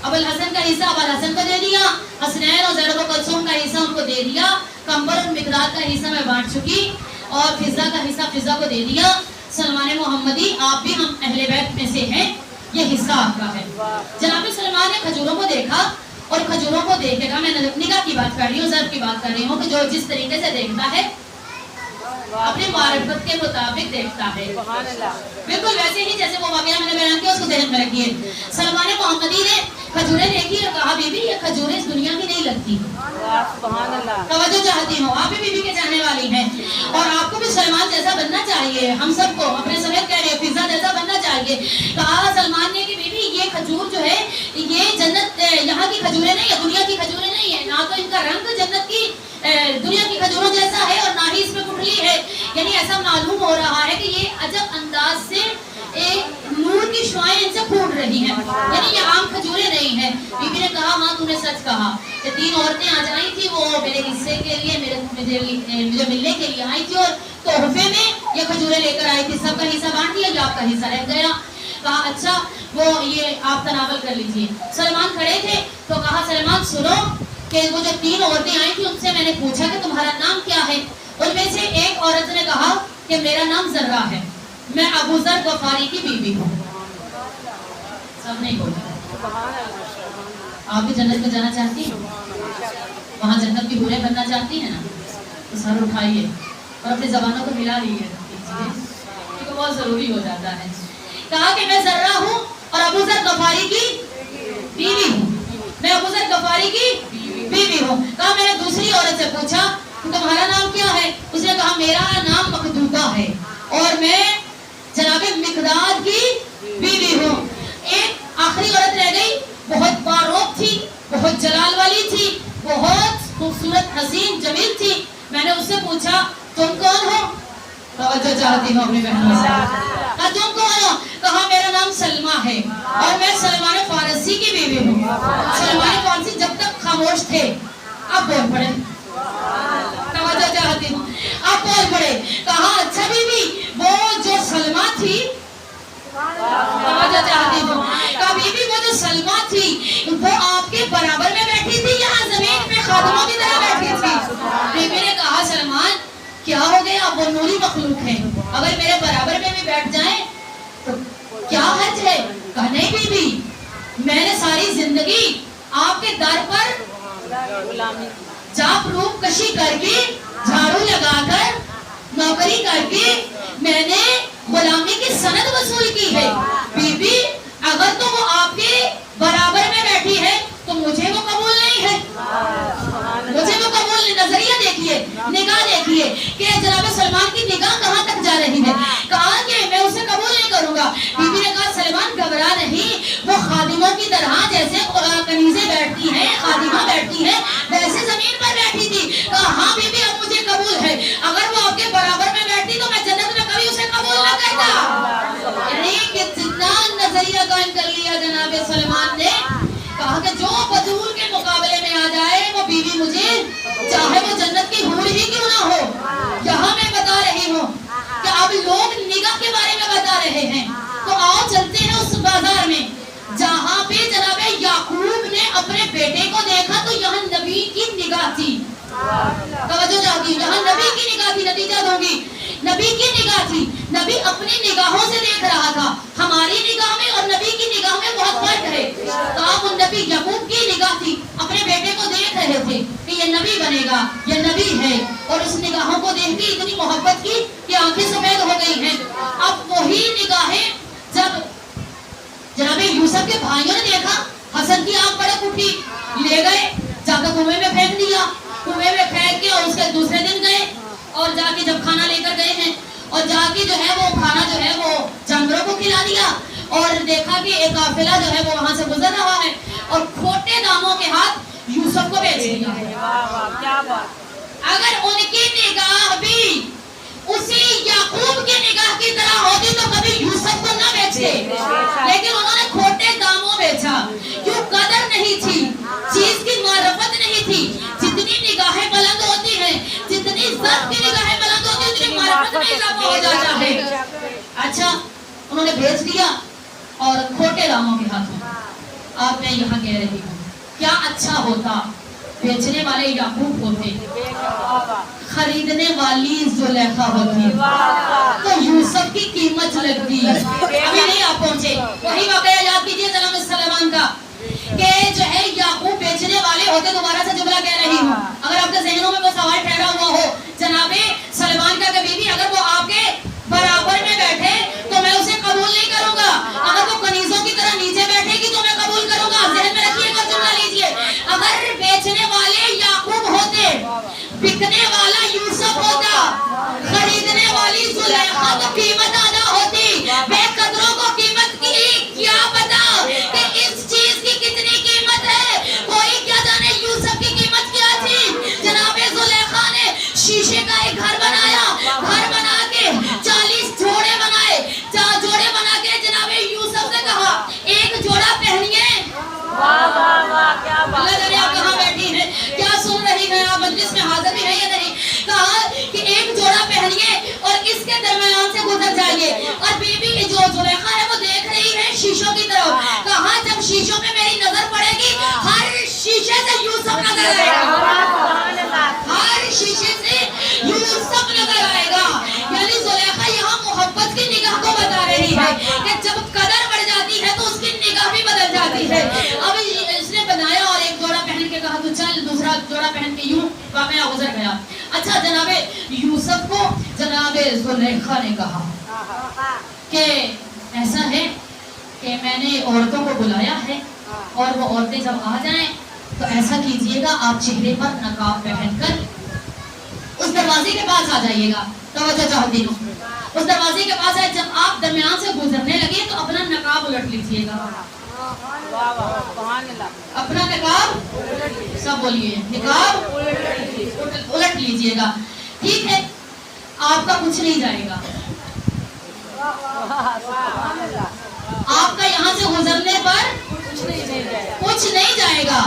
अबुल हसन का हिस्सा अबुल हसन को दे दिया, हसनैन और ज़ैनब कलसूम का हिस्सा उनको दे दिया, कंबर और मिकदाद का हिस्सा मैं बांट चुकी और फिजा का हिस्सा फिजा को दे दिया। सलमान मोहम्मदी आप भी हम अहले बैत में से हैं, ये हिस्सा आपका है। जनाब सलमान ने खजूरों को देखा और खजूरों को देखेगा, मैं निगाह की बात कर रही हूँ, ज़र्फ की बात कर रही हूँ कि जो जिस तरीके से देखता है अपने मारिफत के मुताबिक देखता है, बिल्कुल वैसे ही जैसे वो वाकया मैंने बयान किया उसको ज़हन में रखिए। सलमान मोहम्मदी ने खजूरें देखी और कहा बीबी ये खजूरें इस दुनिया की नहीं लगती, तवज्जो चाहती हूँ, आप भी बीबी के चाहने वाली हैं और आपको भी सलमान जैसा बनना चाहिए, हम सबको अपने समेत कह रहे हैं फिजा जैसा बनना चाहिए। कहा सलमान ने कि बीबी ये खजूर जो है ये जन्नत यहाँ की खजूरें नहीं है, दुनिया की खजूरें नहीं है, ना तो इनका रंग जन्नत की दुनिया की खजूरों जैसा है और ना ही इसमें कुंडली है, यानी ऐसा मालूम हो रहा है कि ये अजब अंदाज से एक नूर की शुआएं इनसे फूट रही हैं, यानी ये आम खजूरें नहीं है। बीबी ने कहा हाँ तूने सच कहा कि 3 औरतें आज आई थी, वो मेरे हिस्से के लिए मुझे मिलने के लिए आई थी और तोहफे में ये खजूरें लेकर आई थी, सबका हिस्सा बांट दिया, ये आपका हिस्सा रह गया। कहा अच्छा वो ये आप तनावल कर लीजिए। सलमान खड़े थे तो कहा सलमान सुनो कि वो जो 3 औरतें आई थी उनसे मैंने पूछा कि तुम्हारा नाम क्या है, उनमें से एक औरत ने कहा कि मेरा नाम जर्रा है, मैं अबू ज़र गफारी की बीवी हूँ। सब नहीं बोला। आप भी जन्नत में जाना चाहती हैं, वहाँ जन्नत की हूरें बनना चाहती हैं ना, तो सर उठाइए और अपनी ज़बानों को मिला लीजिए, क्योंकि बहुत ज़रूरी हो जाता है। कहा कि मैं जर्रा हूँ और अबू ज़र गफारी की बीवी हूँ, मैं अबू ज़र गफारी की बीवी हूँ। कहा मैंने दूसरी औरत से पूछा तुम्हारा नाम क्या है, उसने कहा मेरा नाम मखदूदा है और मैं जनाबे मिकदाद की बीवी हूँ। एक आखिरी औरत रह गई, बहुत बारोब थी, बहुत जलाल वाली थी, बहुत खूबसूरत हसीन जमील थी। मैंने उससे पूछा तुम कौन हो, तवज्जो चाहती हूँ अपनी बहनों से, कहा तुम कौन हो, कहा मेरा नाम सलमा है और मैं सलमान फारसी की बीवी हूँ। सलमान फारसी जब तक खामोश थे अब बोल पड़े, तवज्जो चाहती हूँ, अब बोल पड़े। कहा अच्छा बीबी वो जो सलमा थी, तवज्जो चाहती हूँ, कहा बीबी वो जो सलमा थी वो आपके बराबर में बैठी थी, यहाँ जमीन पे खादिमों की तरह बैठी थी। बीबी ने कहा सलमान क्या हो गया, वो नूरी मखलूक है, अगर मेरे बराबर में भी बैठ जाए तो क्या हर्ज है। कहा नहीं बीबी मैंने सारी जिंदगी आपके दर पर जाप रूप कशी करके झाड़ू लगाकर नौकरी करके मैंने गुलामी की सनद वसूल की है। बीबी अगर तो वो आपके बराबर में बैठी है तो मुझे वो कबूल नहीं है, मुझे वो कबूल नहीं। नजरिया देखिए, निगाह देखिए कि जनाब सलमान की निगाह कहाँ तक जा रही है। कहा कि मैं उसे कबूल नहीं करूंगा। बीबी ने कहा सलमान घबरा नहीं, वो खादिमों की तरह जैसे कनीज़ें बैठती हैं, खादिमा बैठती हैं, वैसे जमीन पर बैठी थी। कहा हाँ बीबी अब मुझे कबूल है, अगर वो आपके बराबर में बैठती तो मैं जन्नत में कभी उसे कबूल न करता। यानी कि जितना नजरिया कायम कर लिया जनाब सलमान ने, कहा कि जो बतूल के मुकाबले में आ जाए वो बीवी मुझे, चाहे वो जन्नत की हूर ही क्यों ना हो। यहाँ मैं बता रही हूँ कि अब लोग निगाह के बारे में बता रहे हैं, तो आओ चलते हैं उस बाजार में जहाँ पे जनाबे याकूब ने अपने बेटे को देखा तो यहाँ नबी की निगाह थी। तवज्जो चाहती हूँ, यहाँ नबी की निगाह थी, नतीजा दूंगी, नबी की निगाह थी। नबी अपनी निगाहों से देख रहा था, हमारी निगाह में और नबी की निगाह में बहुत फर्क है। तो आप उन नबी याकूब की निगाह थी, अपने बेटे को देख रहे थे कि ये नबी बनेगा, ये नबी है, और उस निगाहों को देख के इतनी मोहब्बत की कि आंखें सफेद हो गई हैं। अब वही निगाहें जब जनाबे यूसुफ के भाइयों ने देखा, हसन की आंख बड़क उठी, ले गए जाकर कुएं में फेंक दिया। कुएं में फेंक के और उसके दूसरे दिन गए और जाके जब खाना लेकर गए हैं और जाके जो है वो खाना जो है वो जानवरों को खिला दिया और देखा कि एक काफिला जो है वो वहां से गुजर रहा है और खोटे दामों के हाथ यूसुफ को बेच दिया। क्या बात। अगर उनकी निगाह भी उसी याकूब की निगाह की तरह होती तो कभी यूसुफ को न बेचते, लेकिन उन्होंने खोटे दामों बेचा। क्यों? कदर नहीं थी, चीज की मारफत नहीं थी। जितनी निगाहें बुलंद होती हैं, जितनी इज्जत की निगाहें बुलंद होती हैं, उतनी मारफत में इजाफा हो जाता है। अच्छा, उन्होंने बेच दिया और खोटे दामों के हाथ में। अब मैं यहाँ कह रही हूँ, क्या अच्छा होता बेचने वाले याकूब होते, खरीदने वाली जुलेखा होती, तो यूसुफ की कीमत लगती। अभी नहीं आप पहुंचे, वही वाकया याद कीजिए जनाब सलेमान का, कि जो है याकूब बेचने वाले होते। दोबारा से जुमला कह रही हूँ, अगर आपके जहनों में वो सवाल ठहरा हुआ हो जनाबे सलेमान का, कि बीवी अगर वो आपके बराबर में बैठे तो मैं उसे कबूल नहीं करूंगा, अगर वो कनीजों की तरह नीचे बैठेगी तो मैं कबूल करूंगा। जहन में रखिएगा, जुमला लीजिए, अगर बेचने वाले याकूब होते, बिकने वाला यूसुफ होता, खरीदने वाली जुलेखा को कीमत अदा होती, बेकदरों को कीमत की क्या पता कि इस चीज की कितनी कीमत है, कोई क्या जाने यूसुफ की कीमत क्या थी। जनाबे जुलेखा ने शीशे का एक घर बनाया, घर बना के 40 जोड़े बनाए, 4 जोड़े बना के जनाबे यूसुफ ने कहा एक जोड़ा पहनिए। वाह वाह वाह, क्या बात है। आप कहाँ बैठी हैं, क्या सुन रही हैं, आप मजलिस में हाजिर भी है या नहीं। कहा कि एक जोड़ा पहनिए और इसके दरमियान से गुजर जाइए। और बीबी जो जुलेखा है वो देख रही है शीशों की तरफ। कहा जब शीशों में मेरी नजर पड़ेगी, हर शीशे से यूसुफ नजर आएगा, हर शीशे से यूसुफ नजर आएगा। यानी जुलेखा यहाँ मोहब्बत की निगाह को बता रही है कि जब कदर बढ़ जाती है तो उसकी निगाह भी बदल जाती है। अब इसने बनाया और एक जोड़ा पहन के कहा तो चल दूसरा जोड़ा पहन के यूं वाकया गुजर गया। अच्छा जनाबे यूसुफ को जनाबे जुलेखा ने कहा कि ऐसा है कि मैंने औरतों को बुलाया है और वो औरतें जब आ जाएं तो ऐसा कीजिएगा, आप चेहरे पर नकाब पहनकर उस दरवाजे के पास आ जाइएगा। तवज्जो चाहती हूँ, उस दरवाजे के पास आए, जब आप दरमियान से गुजरने लगे तो अपना नकाब उलट लीजिएगा। अपना नकाब, सब बोलिए, नकाब उलट लीजिएगा, ठीक है, आपका कुछ नहीं जाएगा, आपका यहाँ से गुजरने पर कुछ नहीं जाएगा,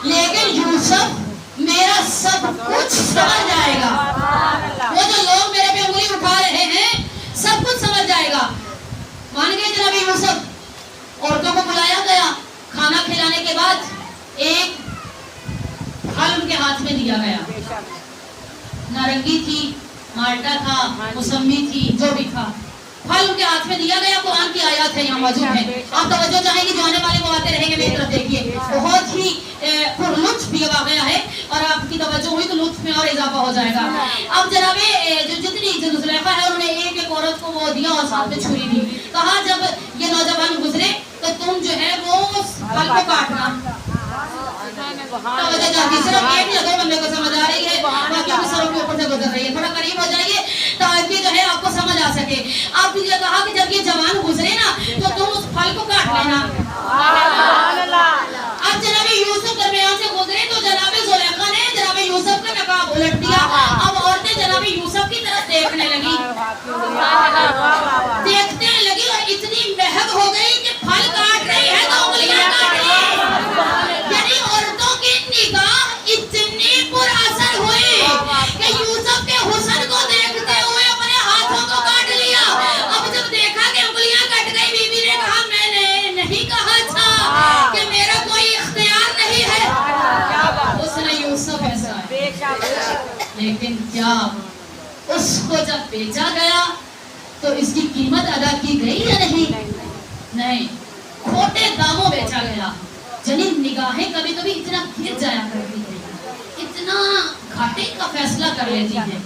लेकिन यूसुफ मेरा सब कुछ समझ जाएगा। वो जो लोग मेरे पे उंगली उठा रहे हैं सब कुछ समझ जाएगा। मान गए जनाब यूसुफ। औरतों को बुलाया गया, खाना खिलाने के बाद एक फल उनके हाथ में दिया गया, नारंगी थी, माल्टा था, मौसमी थी, जो भी था, फल उनके हाथ में दिया गया। कुरान की आयत है यहाँ मौजूद है, आप तवज्जो चाहेंगे जो आने वाले वो आते रहेंगे, मेरी तरफ देखिए, बहुत ही लुत्फ ये वाकया है और आपकी तवज्जो हुई तो लुत्फ में और इजाफा हो जाएगा। अब जनाबे जो जितनी जुलेखा है उन्होंने एक एक औरत को वो दिया और साथ में छुरी दी। कहा जब ये नौजवान गुजरे तो तुम जो है वो फल को काटना। सिर्फ एक या दो बंदे को समझ आ रही है, बाकी के सरों के ऊपर से गुजर रही है, थोड़ा करीब हो जाइए ताकि जो है आपको समझ आ सके। अब ये कहा कि जब ये जवान गुजरे ना तो तुम उस फल को काट लेना। अब जनाबे यूसुफ दरमियान से गुजरे तो जनाबे जुलेखा ने जनाबे यूसुफ का नकाब उलट दिया। अब औरतें जनाबे यूसुफ की तरफ देखने लगी, देखने लगी और इतनी महक हो गई कि फल काट रही है तो उंगलियां काट रही है। यानी औरतों की निगाह इतनी पुरअसर हुई कि यूसुफ के हुस्न को देखते हुए अपने हाथों को काट लिया। अब जब देखा कि उंगलियां कट गई, बीबी ने कहा मैंने नहीं कहा था कि मेरा कोई इख्तियार नहीं है। उसने यूसुफ ऐसा है, लेकिन क्या उसको जब बेचा गया तो इसकी कीमत अदा की गई या नहीं? नहीं, खोटे दामों बेचा गया। जनी निगाहें कभी कभी इतना गिर जाया करती है, इतना घाटे का फैसला कर लेती है।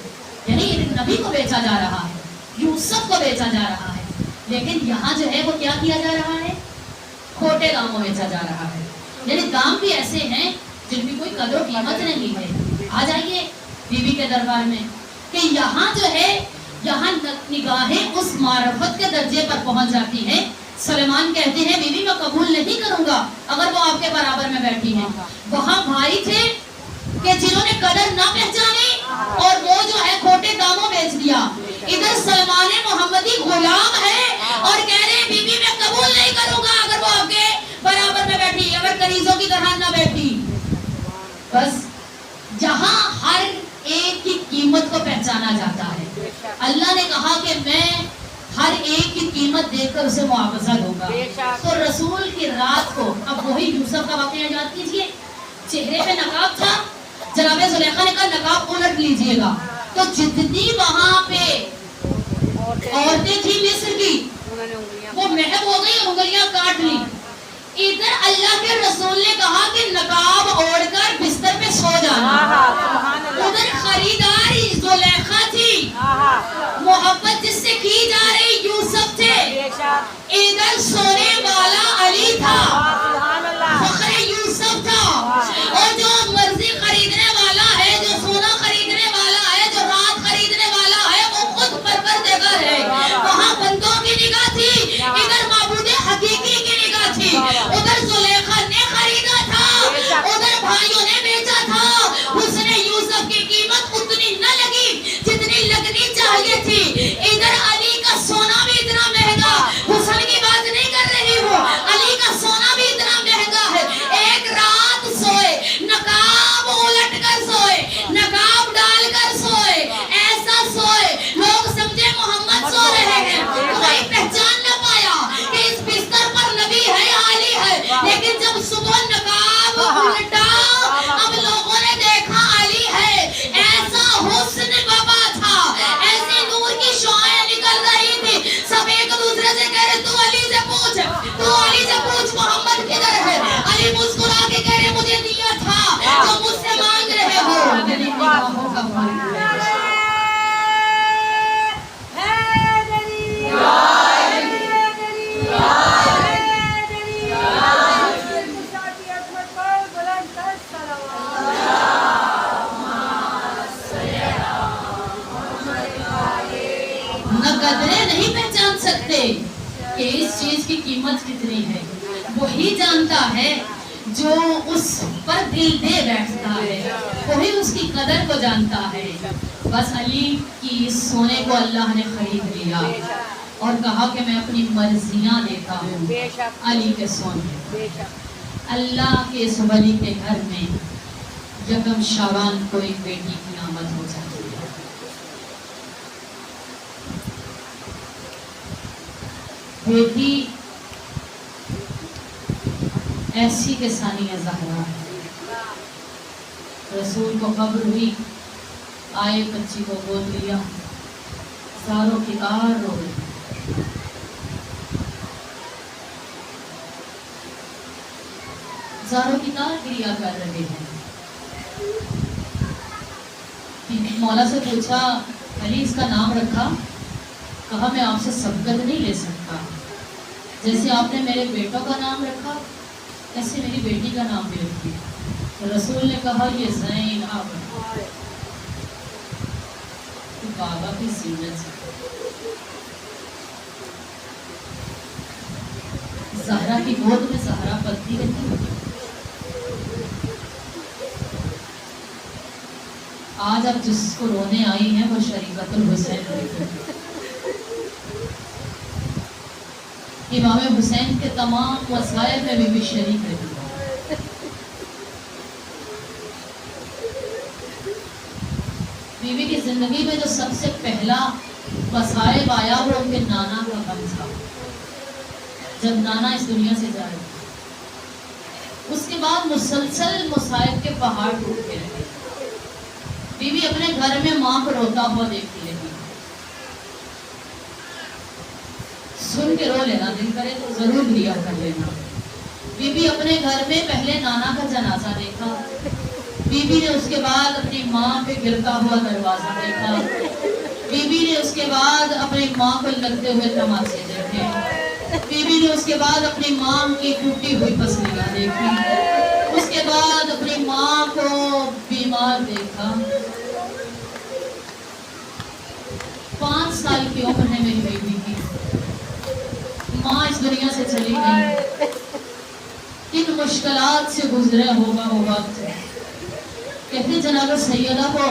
यानी एक नबी को बेचा जा रहा है, यूसुफ को बेचा जा रहा है, लेकिन यहाँ जो है वो क्या किया जा रहा है? खोटे दामों बेचा जा रहा है। यानी दाम भी ऐसे हैं जिनकी कोई कदर कीमत नहीं है। आ जाइए बीबी के दरबार में कि यहाँ जो है, यहाँ निगाहें उस मारफत के दर्जे पर पहुंच जाती है। सलेमान कहते हैं बीबी मैं कबूल नहीं करूंगा अगर वो आपके बराबर में बैठी है। वहाँ भाई थे कि जिन्होंने कदर ना पहचानी और वो जो है खोटे दामों बेच दिया। इधर सलमान मोहम्मदी गुलाम है और कह रहे हैं बीबी मैं कबूल नहीं करूंगा अगर वो आपके बराबर में बैठी, अगर कनीजों की तरह ना बैठी। बस जहाँ हर एक की कीमत को पहचाना जाता है। अल्लाह ने कहा कि मैं ہر ایک کی قیمت دیکھ کر اسے معاوضہ دوں گا. تو رسول کی رات کو اب وہی یوسف کا واقعہ یاد کیجئے. چہرے پہ نقاب تھا. جناب زلیخا نے کہا نقاب الٹ لیجئے گا. تو جتنی وہاں پہ عورتیں تھیں مصر کی وہ محو ہو گئی, انگلیاں کاٹ لی. ادھر اللہ کے رسول نے کہا کہ نقاب اوڑھ کر بستر پہ سو جانا. ادھر خریدار زلیخا تھی, محبت جس سے کی جا رہی یوسف تھے. ادھر سونے والا علی تھا, فخر یوسف تھا. اور جو مرضی خریدنے والا ہے, جو سونا خریدنے والا ہے, جو رات خریدنے والا ہے, وہ خود پروردگار ہے. وہاں بندوں کی نگاہ تھی, ادھر معبود حقیقی کی نگاہ تھی. ادھر زلیخا نے خریدا تھا, ادھر بھائیوں نے بیچا تھا. حسن یوسف کی قیمت اتنی نہ لگی جتنی لگنی چاہیے تھی. ادھر علی کا سونا بھی اتنا مہنگا, حسن کی بات نہیں کر رہی ہوں, علی کا سونا بھی اتنا مہنگا ہے. ایک رات سوئے, نقاب الٹ کر سوئے, نقاب ڈال کر سوئے, ایسا سوئے لوگ سمجھے محمد سو رہے ہیں. کوئی پہچان نہ پایا کہ اس بستر پر نبی ہے یا علی ہے. لیکن جب صبح نقاب الٹا, اب لوگوں نے دیکھا علی ہے. ایسا حسن بابا تھا, ایسی نور کی شعائیں نکل رہی تھی. سب ایک دوسرے سے کہہ رہے تو علی سے پوچھ, تو علی سے پوچھ محمد کدھر ہے. علی مسکرا کے کہہ رہے مجھے دیا تھا جو مجھ سے مانگ رہے ہو. قدریں نہیں پہچان سکتے کہ اس چیز کی قیمت کتنی ہے. وہی جانتا ہے جو اس پر دل دے بیٹھتا ہے, وہی اس کی قدر کو جانتا ہے. بس علی کی سونے کو اللہ نے خرید لیا اور کہا کہ میں اپنی مرضیاں دیتا ہوں علی کے سونے. اللہ کے اس ولی کے گھر میں یکم شعبان کو ایک بیٹی کی آمد ہو جاتی ہے. بیٹی ایسی کہ ثانیہ زہرا ہے. رسول کو خبر ہوئی, آئے بچی کو گود لیا, زاروں کی کار رو رہی. زاروں کی کار کریا کر رہے ہیں. مولا سے پوچھا علی اس کا نام رکھا. کہا میں آپ سے سبقت نہیں لے سکتا, جیسے آپ نے میرے بیٹوں کا نام رکھا ایسے میری بیٹی کا نام بھی رکھی. رسول نے کہا یہ زینب بابا کی زینت سے. زہرا کی گود میں زہرا پلتی رہتی. آج آپ جس کو رونے آئی ہیں وہ شریفت الحسین رہتی. امام حسین کے تمام وسائل میں بھی شریک رہی. بیوی کی زندگی میں جو سب سے پہلا وسائل آیا وہ ان کے نانا کا غم تھا, جب نانا اس دنیا سے جا رہے. اس کے بعد مسلسل مصائب کے پہاڑ ٹوٹتے رہے. بیوی اپنے گھر میں ماں کو روتا ہوا دیکھتی رہی. سن کے رو لینا, دل کرے تو ضرور لیا کر لینا. بی بی اپنے گھر میں پہلے نانا کا جنازہ دیکھا. بی بی نے اس کے بعد اپنی ماں پہ گرتا ہوا دروازہ دیکھا. بی بی نے اس کے بعد اپنی ماں کو لگتے ہوئے تماشے دیکھے. بی بی نے اس کے بعد اپنی ماں کی ٹوٹی ہوئی پسلیاں دیکھی. اس کے بعد اپنی ماں کو بیمار دیکھا. 5 سال کی عمر ہے میری بیٹی کی, ماں اس دنیا سے چلی گئی. کن مشکلات سے گزرے ہوگا وہ وقت. کہتے جناب سیدہ کو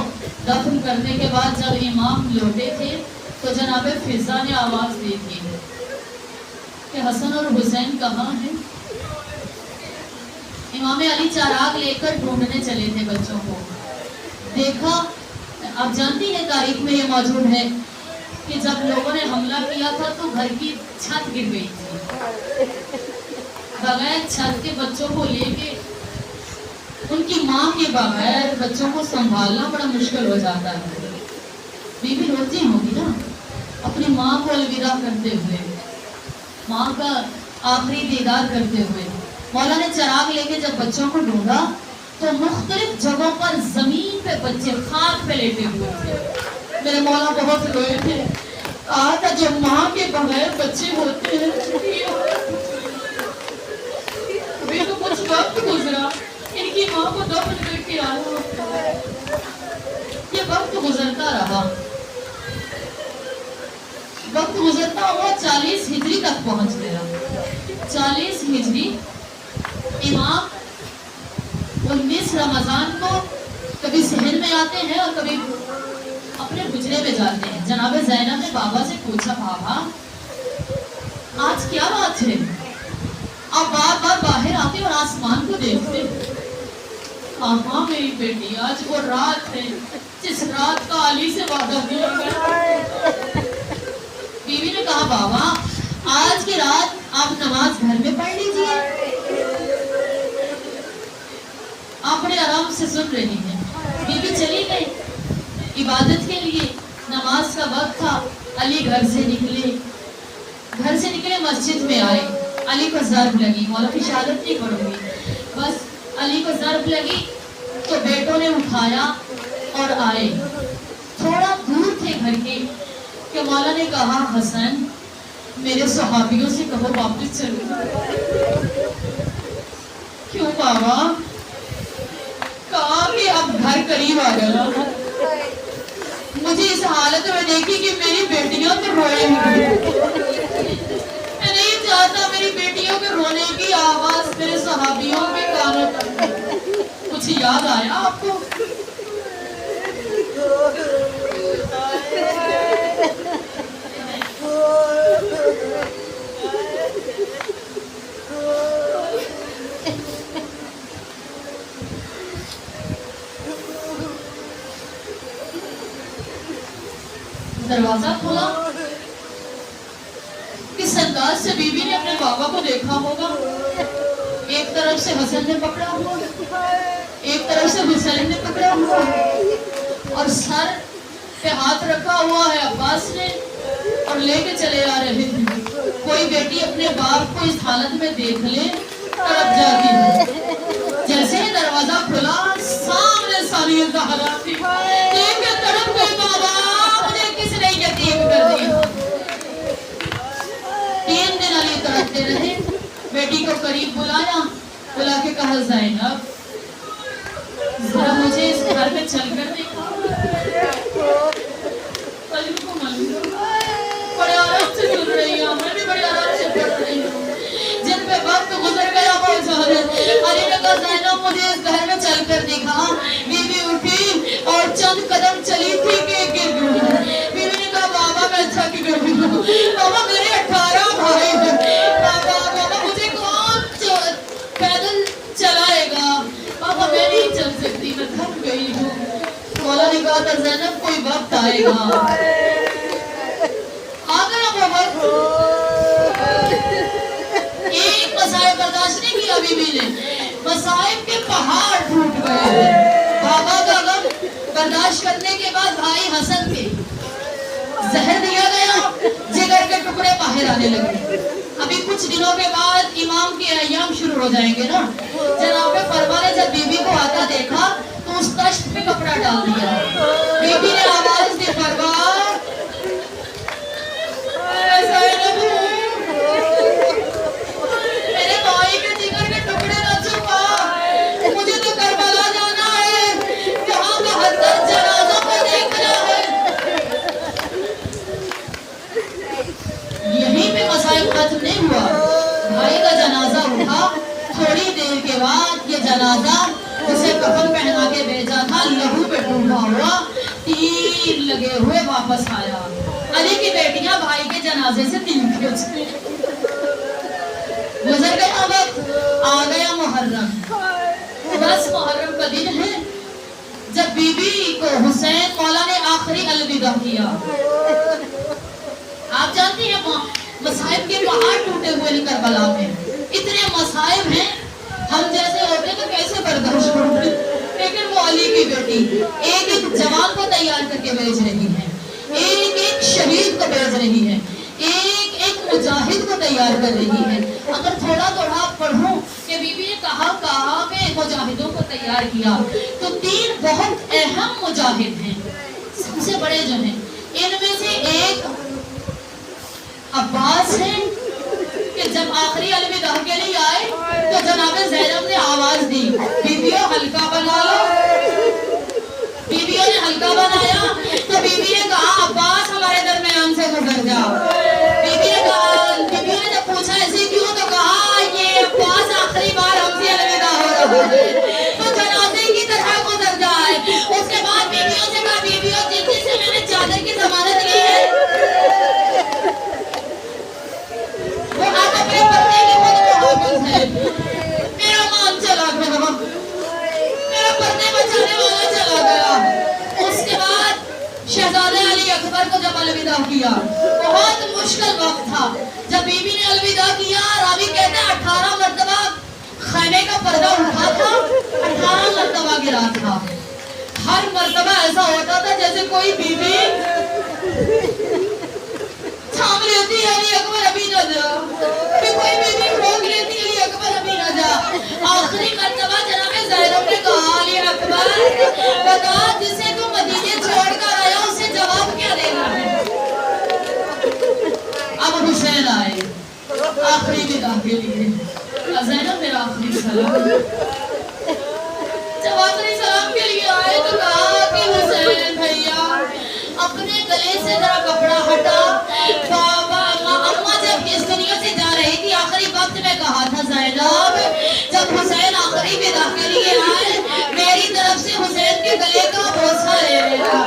دفن کرنے کے بعد جب امام لوٹے تھے تو جناب فضا نے آواز دی تھی کہ حسن اور حسین کہاں ہیں. امام علی چراغ لے کر ڈھونڈنے چلے تھے بچوں کو. دیکھا, آپ جانتی ہیں تاریخ میں یہ موجود ہے کہ جب لوگوں نے حملہ کیا تھا تو گھر کی چھت گر گئی تھی، بغیر چھت کے بچوں کو لے کے، ان کی ماں کے بغیر بچوں کو سنبھالنا بڑا مشکل ہو جاتا ہے. بیوی روتی ہوگی نا اپنی ماں کو الوداع کرتے ہوئے، ماں کا آخری دیدار کرتے ہوئے. مولا نے چراغ لے کے جب بچوں کو ڈھونڈا تو مختلف جگہوں پر زمین پہ بچے خاک پہ لیٹے ہوئے تھے. میرے مولا بہت روئے تھے، کہا تھا جو ماں کے بغیر بچے ہوتے ہیں ابھی تو کچھ وقت گزرا، ان کی ماں کو دفن کر کے آیا. یہ وقت گزرتا رہا، وقت گزرتا ہوا 40 ہجری تک پہنچ گیا. 40 ہجری امام 19 رمضان کو کبھی صحن میں آتے ہیں اور کبھی اپنے حجرے میں جاتے ہیں. جناب زینب نے بابا سے پوچھا، بابا آج کیا بات ہے، آپ بار بار باہر آتے اور آسمان کو دیکھتے؟ ہاں میری بیٹی، آج وہ رات ہے جس رات کا علی سے وعدہ کیا گیا. بیوی نے کہا، بابا آج کی رات آپ نماز گھر میں پڑھ لیجیے. آپ بڑے آرام سے سن رہی ہیں. بیوی چلی گئی عبادت کے لیے، نماز کا وقت تھا. علی گھر سے نکلے مسجد میں آئے. علی کو ضرب لگی، مولا کی شہادت نہیں پڑھوں گی، بس علی کو ضرب لگی تو بیٹوں نے اٹھایا اور آئے. تھوڑا دور تھے گھر کے کہ مولا نے کہا، حسن میرے صحابیوں سے کہو واپس چلو. کیوں بابا؟ کہا کہ اب گھر قریب آ گیا، مجھے اس حالت میں دیکھی کہ میری بیٹیاں تو روئے ہوئے، میں نہیں چاہتا میری بیٹیوں کے رونے کی آواز میرے صحابیوں کے کانوں تک. کچھ یاد آیا آپ کو؟ دروازہ کھولا، کس انداز سے بیوی نے اپنے بابا کو دیکھا ہوگا. ایک طرف سے حسن نے پکڑا ہوا، ایک طرف سے حسین نے پکڑا ہوا، اور سر پہ ہاتھ رکھا ہوا ہے عباس نے، اور لے کے چلے آ رہے تھے. کوئی بیٹی اپنے باپ کو اس حالت میں دیکھ لے تڑپ جاتی ہے. جیسے ہی دروازہ کھلا سامنے ساری زہرا تھی، دیکھ کے تڑپ گئی، بابا مجھے کس نے یتیم کر دیا. 3 دن علی تڑپتے رہے. بیٹی کو قریب بلا کے کہا، زینب ذرا مجھے اس گھر میں چل کر دیکھا. بڑے آرام سے سن رہی ہوں، میں بھی بڑے آرام سے پڑھ رہی ہوں. جن پہ وقت گزر گیا وہ زہر. علی نے کہا، زینب مجھے اس گھر میں چل کر دیکھا. بیوی اٹھی اور چند قدم چلی تھی کہ گر گئی. بیوی نے کہا، بابا میں تھک گئی ہوں، بابا میرے 18 بھائی ہیں، بابا مجھے کون پیدل چلائے گا، بابا میں نہیں چل سکتی، میں تھک گئی ہوں. مولا نے کہا تھا، زینب کوئی وقت آئے گا. آگرہ وہ وقت ایک مسائب برداشت نہیں کیا بیوی نے، مسائب کے پہاڑ ٹوٹ گئے. بابا کا غم برداشت کرنے کے بعد بھائی حسن کے زہر دیا گیا، جگر کے ٹکڑے باہر آنے لگے. ابھی کچھ دنوں کے بعد امام کے ایام شروع ہو جائیں گے نا. جناب فرما نے جب بیوی کو آتا دیکھا تو اس تشت پہ کپڑا ڈال دیا. بیوی نے آواز دی، فرما میرے بھائی کے جگر کے ٹکڑے نہ چھپا، مجھے تو کربلا جانا ہے، یہاں بہتر جنازوں کو دیکھنا ہے. یہیں پہ مسائل ختم نہیں ہوا. بھائی کا جنازہ اٹھا، تھوڑی دیر کے بعد یہ جنازہ اسے کفن پہنا کے بھیجا تھا، لہو پہ ڈوبا ہوا، تیر لگے ہوئے واپس آیا. علی کی بیٹیاں بھائی کے جنازے سے تین کھینچ گئی. گزر گیا وقت، آ گیا محرم. 10 محرم کا دن ہے جب بی بی کو حسین مولا نے आखिरी अलविदा किया। आप जानती हैं मसाइब के पहाड़ टूटे हुए हैं करबला में, इतने मसाइब हैं, हम जैसे होते तो कैसे बर्दाश्त करते। लेकिन वो अली की बेटी एक एक जवान को तैयार करके भेज रही है, एक एक शहीद को भेज रही है, एक एक मुजाहिद को तैयार कर रही है। अगर थोड़ा थोड़ा पढ़ूं कि बीबी ने कहाँ पे मुजाहिदों को तैयार किया, तो 3 बहुत अहम मुजाहिद हैं, सबसे बड़े जो हैं। इनमें से एक अब्बास है कि जब आखिरी अलविदा के लिए आए तो जनाब ज़ैनब ने आवाज दी, बीबियों हल्का बना लो। बीबियों ने हल्का बनाया तो बीबी ने कहा अब्बास हमारे दरमियान से गुजर जाओ। बीबियों ने जब पूछा ऐसे क्यों, तो कहा ये अब्बास आखिरी बार हमसे अलविदा हो रहा है, तो जनाजे की तरह गुजर जाए। उसके बाद बीबियों से कहा बीबियों जिससे मैंने चादर की जमानत ली है वो आप अपने पति की खुद मुहाफिज है। मेरा मान चला गया, मेरा पर्दे बचाने वाला चला गया। उसके बाद शहजादे अली अकबर को जब अलविदा किया, बहुत मुश्किल वक्त था। जब बीबी ने अलविदा किया, रावी कहते हैं 18 मरतबा खैमे का पर्दा उठा था, 18 मरतबा गिरा था। हर मरतबा ऐसा होता था जैसे कोई बीबी थाम लेती है अली अकबर अभी न जा, फिर कोई बीबी रोक लेती है अली अकबर अभी न जा। आखिरी मरतबा जनाब ज़ैनब ने कहा अली अकबर बता जिसे तू मदीने छोड़कर आया उसे जवाब क्या देना है। अब हुसैन आए आखिरी विदा के लिए, ज़ैनब मेरा आखिरी सलाम। जब आखिरी सलाम के लिए आए तो कहा कि हुसैन भैया अपने गले से जरा कपड़ा हटा। अम्मा जब इस दुनिया से जा रही थी आखिरी वक्त में कहा था ज़ैनब जब हुसैन आखिरी विदा के लिए आए मेरी तरफ से हुसैन के गले का भरोसा ले लेना।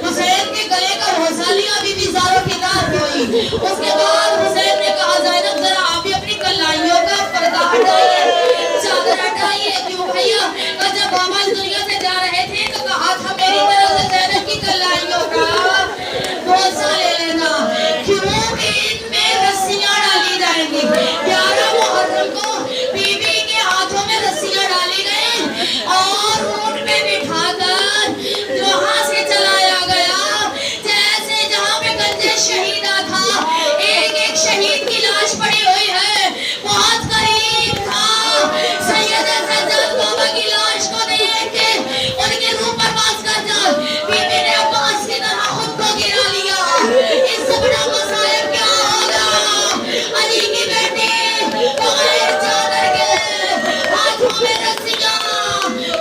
हुसैन के गले का भरोसा लिया, बीबी ज़ारो की दार रोई। उसके बाद हुसैन ने कहा ज़ैनब जरा आप भी अपनी कलाइयों का पर्दा हटाइए, चादर हटाइए। क्यों भैया? जब बाबा इस दुनिया से जा रहे थे तो कहा था मेरी तरफ से ज़ैनब की कलाइयों का भरोसा ले लेना, क्योंकि इनमें रस्सियां डाली जाएंगी। 11 मुहर्रम को बीबी के हाथों में रस्सियां डाली गई और ऊंट में बिठाकर वहां से चलाया गया। जैसे जहां पे गंजे शहीदा था, एक एक शहीद की लाश पड़ी हुई है, बहुत करीब था सैयद सज्जाद बाबा की लाश को देख के उनके रूह पर बास कर जा बीबी ने अब्बास की तरह खुद को गिरा लिया। इससे बड़ा मसाइब क्या होगा? अली की बेटी बगैर चादर के हाथों में रस्सियां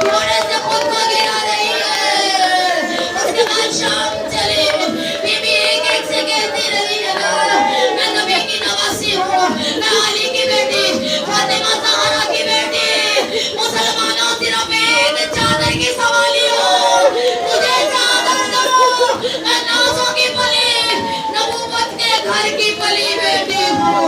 घोड़े से खुद को गिरा रही है। उसके बाद शाम चली, बीबी एक एक से कहती रही है मैं नबी की नवासी हूँ, मैं अली की बेटी फातिमा ज़हरा की बेटी, मुसलमानों सिर्फ एक चादर की सवाली हो, मुझे चादर दो, मैं नाज़ों की पली नबूवत के घर की पली बेटी हूँ।